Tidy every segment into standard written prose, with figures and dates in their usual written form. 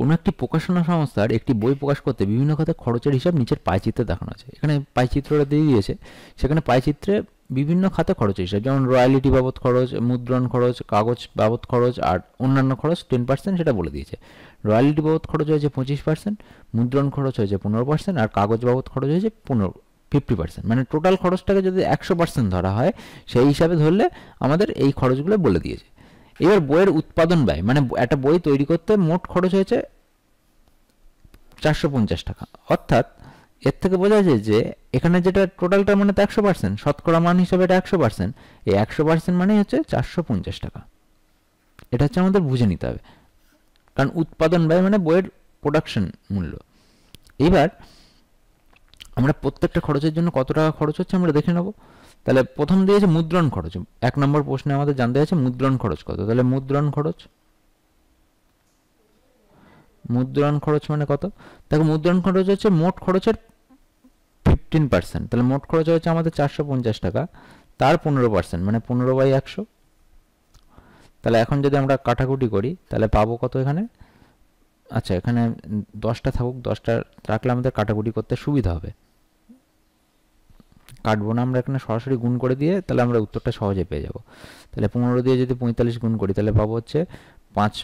কোনো একটি প্রকাশনা সংস্থার একটি বই প্রকাশ করতে বিভিন্ন খাতে খরচের হিসাব নিচের পাইচিত্রে দেখানো আছে। এখানে পাইচিত্রটা দিয়ে দিয়েছে, সেখানে পাইচিত্রে বিভিন্ন খাতে খরচের হিসাব, যেমন রয়্যালিটি বাবদ খরচ, মুদ্রণ খরচ, কাগজ বাবদ খরচ আর অন্যান্য খরচ 10% সেটা বলে দিয়েছে। রয়্যালিটি বাবদ খরচ হয়েছে 25%, মুদ্রণ খরচ হয়েছে 15% আর কাগজ বাবদ খরচ হয়েছে 50%। মানে টোটাল খরচটাকে যদি 100% ধরা হয়, সেই হিসাবে ধরলে আমাদের এই খরচগুলো বলে দিয়েছে। এবার বইয়ের উৎপাদন ব্যয়, মানে একটা বই তৈরি করতে মোট খরচ হয়েছে 450 টাকা। অর্থাৎ এর থেকে বোঝা যায় যে এখানে যেটা টোটালটা মানে তো 100%, শতকরা মান হিসাবে এটা 100%, এই 100% মানে হচ্ছে 450 টাকা। এটা হচ্ছে আমাদের বুঝে নিতে হবে, কারণ উৎপাদন ব্যয় মানে বইয়ের প্রোডাকশন মূল্য। এবার আমরা প্রত্যেকটা খরচের জন্য কত টাকা খরচ হচ্ছে আমরা দেখে নেব। তাহলে প্রথম দিয়েছে মুদ্রণ খরচ, 1 নম্বর প্রশ্নে আমাদের জানতে আছে মুদ্রণ খরচ কত। তাহলে মুদ্রণ খরচ মানে কত? দেখো মুদ্রণ খরচ হচ্ছে মোট খরচের 15%। তাহলে মোট খরচ হচ্ছে আমাদের 450 টাকা, তার 15% মানে 15/100। তাহলে এখন যদি আমরা কাটাকুটি করি তাহলে পাবো কত এখানে? আচ্ছা, এখানে 10টা থাকুক, 10টা রাখলে আমাদের কাটাকুটি করতে সুবিধা হবে। কাটবো না আমরা, এখানে সরাসরি গুণ করে দিয়ে তাহলে আমরা উত্তরটা সহজে পেয়ে যাব। তাহলে 15 দিয়ে যদি 45 গুণ করি তাহলে পাবো হচ্ছে 5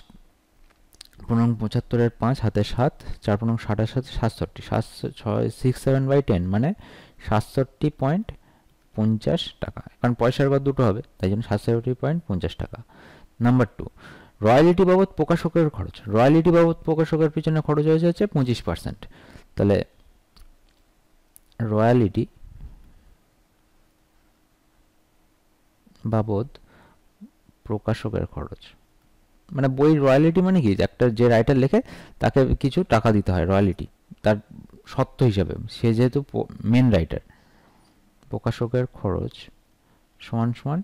15 75 5 হাতে 7, 4 15 60 সাথে 67, 67/10 মানে 67.50 টাকা। কারণ পয়সার ঘর দুটো হবে, তাই জন্য 67.50 টাকা। নাম্বার 2, রয়্যালিটি বাবদ প্রকাশকের খরচ। রয়্যালিটি বাবদ প্রকাশকের পিছনে খরচ হয়েছে 25%। তাহলে রয়্যালিটি বাবদ প্রকাশকের খরচ মানে বই রয়্যালিটি মানে কি, একটা যে রাইটার লেখে তাকে কিছু টাকা দিতে হয় রয়্যালিটি, তার সত্ত্ব হিসাবে, সে যেহেতু মেন রাইটার। প্রকাশকের খরচ সমান সমান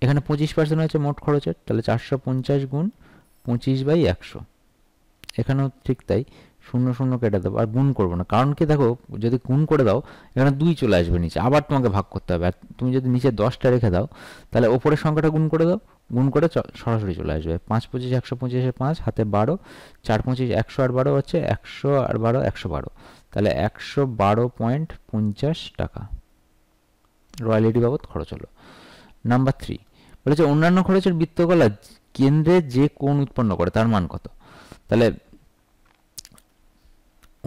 এখানে 25% হচ্ছে মোট খরচের, তাহলে 450 গুণ 25/100। এখানেও ঠিক তাই, 0 কেটে দেবো, আর গুণ করবো না, কারণ কি দেখো যদি গুণ করে দাও এখানে 2 চলে আসবে নিচে, আবার তোমাকে ভাগ করতে হবে। আর তুমি যদি নিচে 10টা রেখে দাও তাহলে ওপরের সংখ্যাটা গুণ করে দাও, গুণ করে সরাসরি চলে আসবে। 5 25 125 5 হাতে 12, 4 25 100 আর 12 হচ্ছে 100 আর 12 112, তাহলে 112.50 টাকা রয়্যালিটি বাবদ খরচ হলো। নাম্বার 3 বলেছে অন্যান্য খরচের বৃত্তকলা কেন্দ্রে যে কোণ উৎপন্ন করে তার মান কত। তাহলে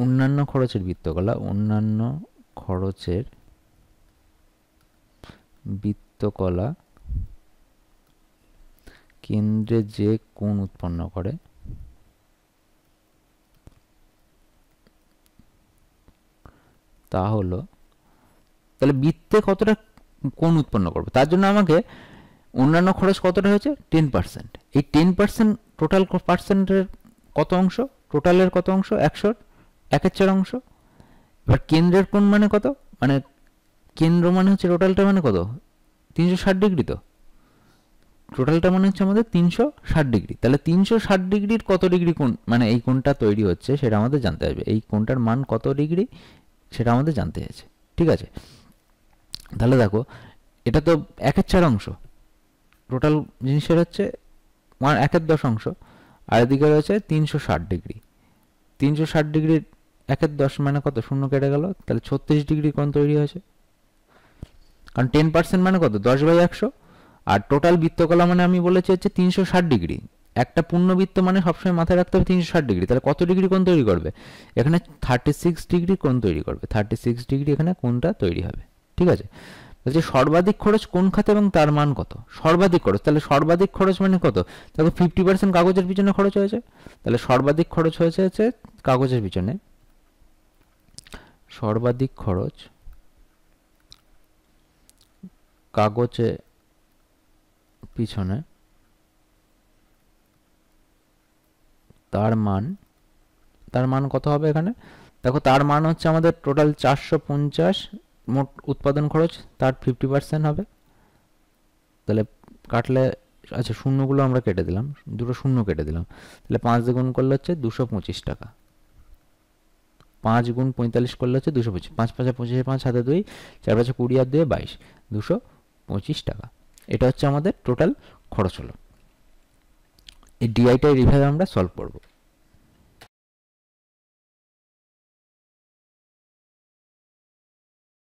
অন্যান্য খরচের বৃত্তকলা, অন্যান্য খরচের বৃত্তকলা কেন্দ্রে যে কোণ উৎপন্ন করে তা হলো, তাহলে বৃত্তে কতটা কোণ উৎপন্ন করবে তার জন্য আমাকে অন্যান্য খরচ কতটা হয়েছে 10%। এই 10% টোটাল পার্সেন্টের কত অংশ, টোটালের কত অংশ, 1/4 অংশ। এবার কেন্দ্রের কোণ মানে কত, মানে কেন্দ্র মানে হচ্ছে টোটালটা মানে কত, 360 ডিগ্রি। তো টোটালটা মানে হচ্ছে আমাদের 360 ডিগ্রি। তাহলে 360 ডিগ্রির কত ডিগ্রি কোণ, মানে এই কোণটা তৈরি হচ্ছে সেটা আমাদের জানতে হবে, এই কোণটার মান কত ডিগ্রি সেটা আমাদের জানতে হয়েছে। ঠিক আছে, তাহলে দেখো এটা তো 1/4 অংশ, টোটাল জিনিসের হচ্ছে 1/10 অংশ, আর এদিকে রয়েছে 360 ডিগ্রি। 360 ডিগ্রির 1/10 মানে কত, 0 কেটে গেল, তাহলে 36 ডিগ্রি কোণ তৈরি হয়েছে। কারণ 10% মানে কত, 10/100, আর টোটাল বৃত্তকলা মানে আমি বলেছি হচ্ছে 360 ডিগ্রি। একটা পূর্ণবৃত্ত মানে সবসময় মাথায় রাখতে হবে 360 ডিগ্রি। তাহলে কত ডিগ্রি কোণ তৈরি করবে, এখানে 36 ডিগ্রি কোণ তৈরি করবে, 36 ডিগ্রি এখানে কোণটা তৈরি হবে। ঠিক আছে, বলছে সর্বাধিক খরচ কোন খাতে এবং তার মান কত। সর্বাধিক খরচ, তাহলে সর্বাধিক খরচ মানে কত, দেখো 50% কাগজের পিছনে খরচ হয়েছে, তাহলে সর্বাধিক খরচ হয়েছে কাগজের পিছনে। সর্বাধিক খরচ কাগজে পিছনে, তার মান কত হবে এখানে, দেখো তার মান হচ্ছে আমাদের টোটাল 450 মোট উৎপাদন খরচ, তার 50% হবে। তাহলে কাটলে, আচ্ছা শূন্যগুলো আমরা কেটে দিলাম, দুটো শূন্য কেটে দিলাম, তাহলে 5 দিয়ে গুণ করলে হচ্ছে 225 টাকা। 5 গুণ 45 করলে হচ্ছে 225, 5 5 25 5 হাতে 2, 4 5 20 আর 2 22, 225 টাকা। এটা হচ্ছে আমাদের টোটাল খরচ হলো। এই ডিআইটাই এইভাবে আমরা সলভ করবো।